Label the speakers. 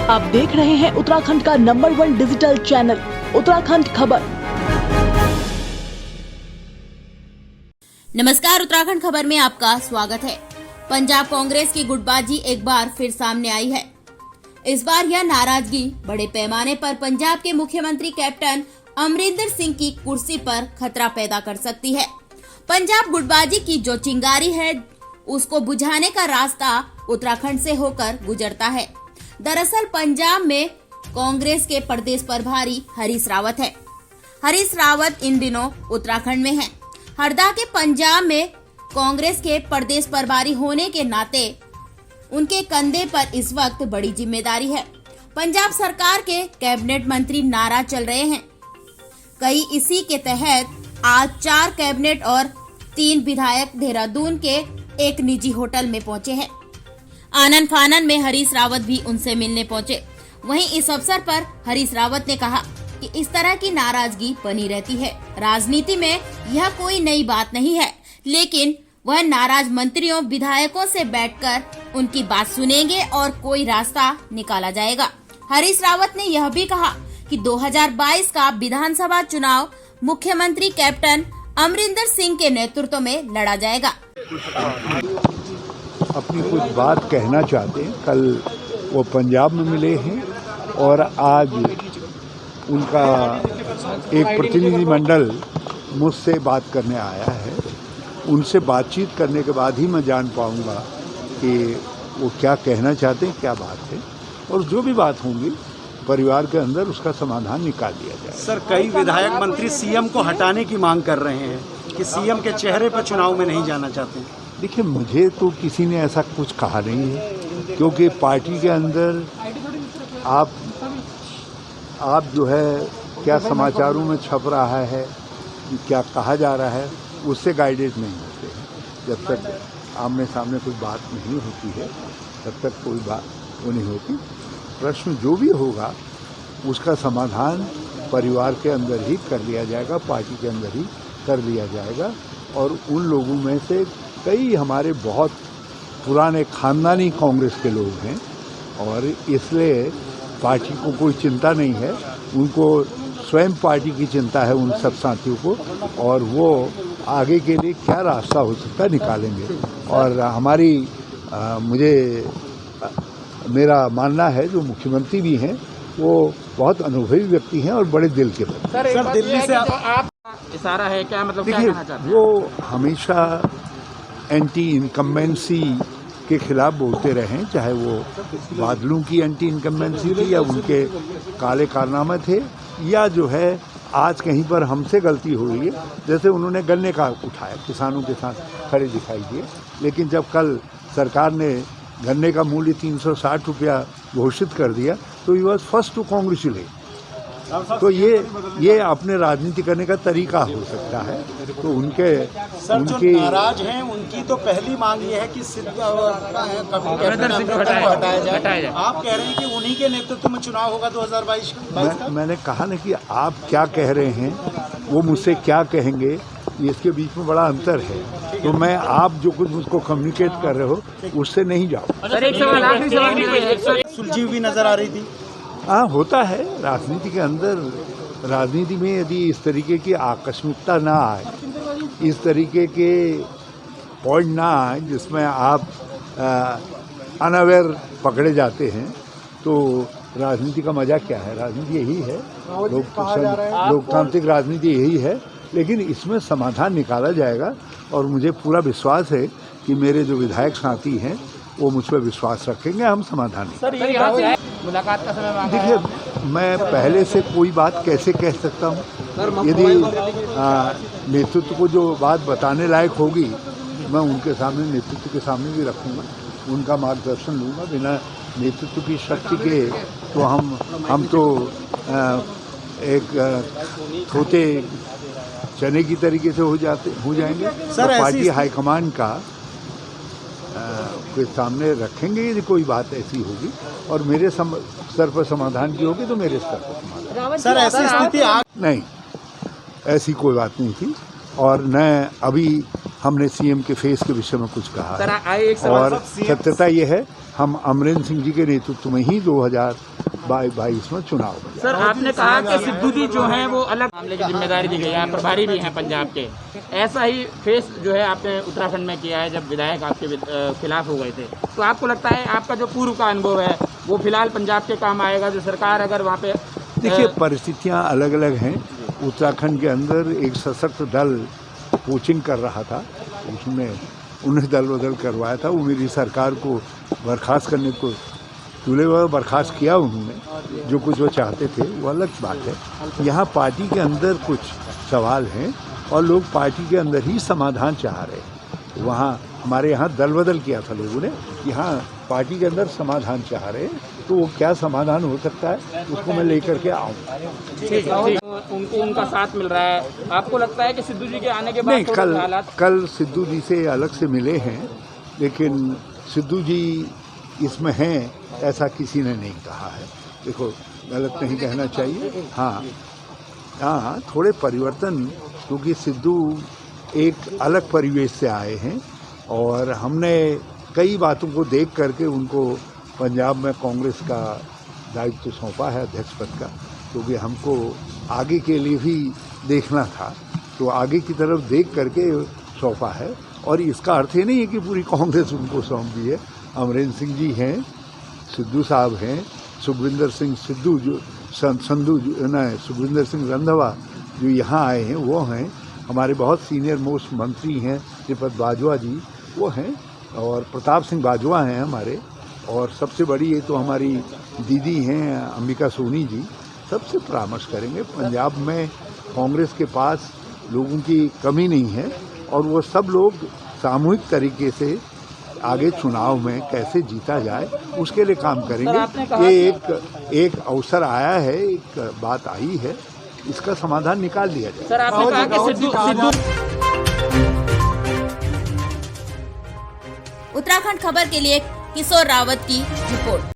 Speaker 1: आप देख रहे हैं उत्तराखंड का नंबर 1 डिजिटल चैनल उत्तराखंड खबर।
Speaker 2: नमस्कार, उत्तराखंड खबर में आपका स्वागत है। पंजाब कांग्रेस की गुटबाजी एक बार फिर सामने आई है। इस बार यह नाराजगी बड़े पैमाने पर पंजाब के मुख्यमंत्री कैप्टन अमरिंदर सिंह की कुर्सी पर खतरा पैदा कर सकती है। पंजाब गुटबाजी की जो चिंगारी है उसको बुझाने का रास्ता उत्तराखंड से होकर गुजरता है। दरअसल पंजाब में कांग्रेस के प्रदेश प्रभारी हरीश रावत है। हरीश रावत इन दिनों उत्तराखंड में हैं। हरदा के पंजाब में कांग्रेस के प्रदेश प्रभारी होने के नाते उनके कंधे पर इस वक्त बड़ी जिम्मेदारी है। पंजाब सरकार के कैबिनेट मंत्री नाराज चल रहे हैं। कई इसी के तहत आज 4 कैबिनेट और 3 विधायक देहरादून के एक निजी होटल में पहुंचे हैं। आनन फानन में हरीश रावत भी उनसे मिलने पहुंचे। वहीं इस अवसर पर हरीश रावत ने कहा कि इस तरह की नाराजगी बनी रहती है। राजनीति में यह कोई नई बात नहीं है, लेकिन वह नाराज मंत्रियों विधायकों से बैठकर उनकी बात सुनेंगे और कोई रास्ता निकाला जाएगा। हरीश रावत ने यह भी कहा कि 2022 का विधानसभा चुनाव मुख्यमंत्री कैप्टन अमरिंदर सिंह के नेतृत्व में लड़ा जाएगा।
Speaker 3: अपनी कुछ बात कहना चाहते हैं। कल वो पंजाब में मिले हैं और आज उनका एक प्रतिनिधिमंडल मुझसे बात करने आया है। उनसे बातचीत करने के बाद ही मैं जान पाऊंगा कि वो क्या कहना चाहते हैं, क्या बात है, और जो भी बात होंगी परिवार के अंदर उसका समाधान निकाल लिया जाए।
Speaker 4: सर, कई विधायक मंत्री सीएम को हटाने की मांग कर रहे हैं कि सीएम के चेहरे पर चुनाव में नहीं जाना चाहते।
Speaker 3: देखिए, मुझे तो किसी ने ऐसा कुछ कहा नहीं है, क्योंकि पार्टी के अंदर आप जो है क्या समाचारों में छप रहा है, क्या कहा जा रहा है, उससे गाइडेड नहीं होते हैं। जब तक आमने सामने कोई बात नहीं होती है तब तक कोई बात वो नहीं होती। प्रश्न जो भी होगा उसका समाधान परिवार के अंदर ही कर लिया जाएगा, पार्टी के अंदर ही कर लिया जाएगा। और उन लोगों में से कई हमारे बहुत पुराने खानदानी कांग्रेस के लोग हैं और इसलिए पार्टी को कोई चिंता नहीं है। उनको स्वयं पार्टी की चिंता है, उन सब साथियों को, और वो आगे के लिए क्या रास्ता हो सकता है निकालेंगे। और मेरा मानना है जो मुख्यमंत्री भी हैं वो बहुत अनुभवी व्यक्ति हैं और बड़े दिल के।
Speaker 4: सर, दिल्ली से
Speaker 5: आप इशारा है क्या, मतलब क्या कहना चाहते हैं?
Speaker 3: वो हमेशा एंटी इनकम्बेंसी के खिलाफ बोलते रहे, चाहे वो बादलों की एंटी इनकम्बेंसी थी या उनके काले कारनामे थे, या जो है आज कहीं पर हमसे गलती हुई है। जैसे उन्होंने गन्ने का उठाया, किसानों के साथ खड़े दिखाई दिए, लेकिन जब कल सरकार ने गन्ने का मूल्य 360 रुपया घोषित कर दिया तो he was first to congratulate. तो ये अपने राजनीति करने का तरीका हो सकता है। तो उनके
Speaker 4: नाराज हैं, उनकी तो पहली मांग ये है कि कैप्टन को हटाया जाए। आप कह रहे हैं कि उन्हीं के नेतृत्व में चुनाव होगा 2022 का।
Speaker 3: मैंने कहा ना कि आप क्या कह रहे हैं, वो मुझसे क्या कहेंगे, इसके बीच में बड़ा अंतर है। तो मैं आप जो कुछ मुझको कम्युनिकेट कर रहे हो उससे नहीं जाओ।
Speaker 4: सुलझी हुई नजर आ रही थी।
Speaker 3: हाँ, होता है राजनीति के अंदर। राजनीति में यदि इस तरीके की आकस्मिकता ना आए, इस तरीके के पॉइंट ना आए जिसमें आप अनअवेयर पकड़े जाते हैं, तो राजनीति का मजा क्या है। राजनीति यही है, लोकतांत्रिक राजनीति यही है। लेकिन इसमें समाधान निकाला जाएगा और मुझे पूरा विश्वास है कि मेरे जो विधायक साथी हैं वो मुझ पर विश्वास रखेंगे, हम समाधान
Speaker 5: मुलाकात का समय मांगा।
Speaker 3: देखिए, मैं पहले से कोई बात कैसे कह सकता हूँ। यदि नेतृत्व को जो बात बताने लायक होगी मैं उनके सामने, नेतृत्व के सामने भी रखूँगा, उनका मार्गदर्शन लूँगा। बिना नेतृत्व की शक्ति के तो हम तो एक थोते चने की तरीके से हो जाएंगे।
Speaker 4: सर,
Speaker 3: तो पार्टी हाईकमान का के सामने रखेंगे यदि कोई बात ऐसी होगी, और मेरे स्तर पर समाधान की होगी तो मेरे स्तर पर समाधान।
Speaker 4: सर, ऐसी स्थिति
Speaker 3: नहीं, ऐसी कोई बात नहीं थी। और न अभी हमने सीएम के फेस के विषय में कुछ कहा
Speaker 5: सर,
Speaker 3: है।
Speaker 5: आए एक सवाल
Speaker 3: और सत्यता ये है, हम अमरिंदर सिंह जी के नेतृत्व में ही 2022 में चुनाव हुआ।
Speaker 5: सर, आपने कहा कि सिद्धू जी जो हैं वो अलग मामले की जिम्मेदारी दी गई है, प्रभारी भी हैं पंजाब के। ऐसा ही फेस जो है आपने उत्तराखंड में किया है जब विधायक आपके खिलाफ हो गए थे। तो आपको लगता है आपका जो पूर्व का अनुभव है वो फिलहाल पंजाब के काम आएगा, जो सरकार अगर वहाँ पे?
Speaker 3: देखिए, परिस्थितियाँ अलग अलग हैं। उत्तराखंड के अंदर एक सशक्त दल कोचिंग कर रहा था, उसमें उन्हें दल बदल करवाया था। वो मेरी सरकार को बर्खास्त करने को चूल्हे पर बर्खास्त किया उन्होंने, जो कुछ वो चाहते थे वो अलग बात है। यहाँ पार्टी के अंदर कुछ सवाल हैं और लोग पार्टी के अंदर ही समाधान चाह रहे हैं। वहाँ हमारे यहाँ दल बदल किया था लोगों ने, यहाँ पार्टी के अंदर समाधान चाह रहे हैं। तो वो क्या समाधान हो सकता है उसको मैं लेकर के आऊँगा।
Speaker 5: ठीक है, उनको उनका साथ मिल रहा है। आपको लगता है कि सिद्धू जी के आने के बाद
Speaker 3: नहीं,
Speaker 5: थोड़े हालात?
Speaker 3: कल सिद्धू जी से अलग से मिले हैं, लेकिन सिद्धू जी इसमें हैं ऐसा किसी ने नहीं कहा है। देखो, गलत नहीं कहना चाहिए। हाँ, थोड़े परिवर्तन, क्योंकि सिद्धू एक अलग परिवेश से आए हैं और हमने कई बातों को देख करके उनको पंजाब में कांग्रेस का दायित्व सौंपा है, अध्यक्ष पद का, क्योंकि हमको आगे के लिए भी देखना था। तो आगे की तरफ देख करके सौंपा है और इसका अर्थ ये नहीं है कि पूरी कांग्रेस उनको सौंप दी है। अमरिंदर सिंह जी हैं, सिद्धू साहब हैं, सुखविंदर सिंह सिद्धू जो सुखविंदर सिंह रंधावा जो यहाँ आए हैं वो हैं। हमारे बहुत सीनियर मोस्ट मंत्री हैं, श्रीपद बाजवा जी वो हैं, और प्रताप सिंह बाजवा हैं हमारे, और सबसे बड़ी ये तो हमारी दीदी हैं अंबिका सोनी जी। सबसे परामर्श करेंगे। पंजाब में कांग्रेस के पास लोगों की कमी नहीं है और वो सब लोग सामूहिक तरीके से आगे चुनाव में कैसे जीता जाए उसके लिए काम करेंगे। ये एक अवसर आया है, एक बात आई है, इसका समाधान निकाल दिया जाए।
Speaker 5: सर, आपने कहा कि सिद्धू
Speaker 2: उत्तराखंड खबर के लिए किशोर रावत की रिपोर्ट।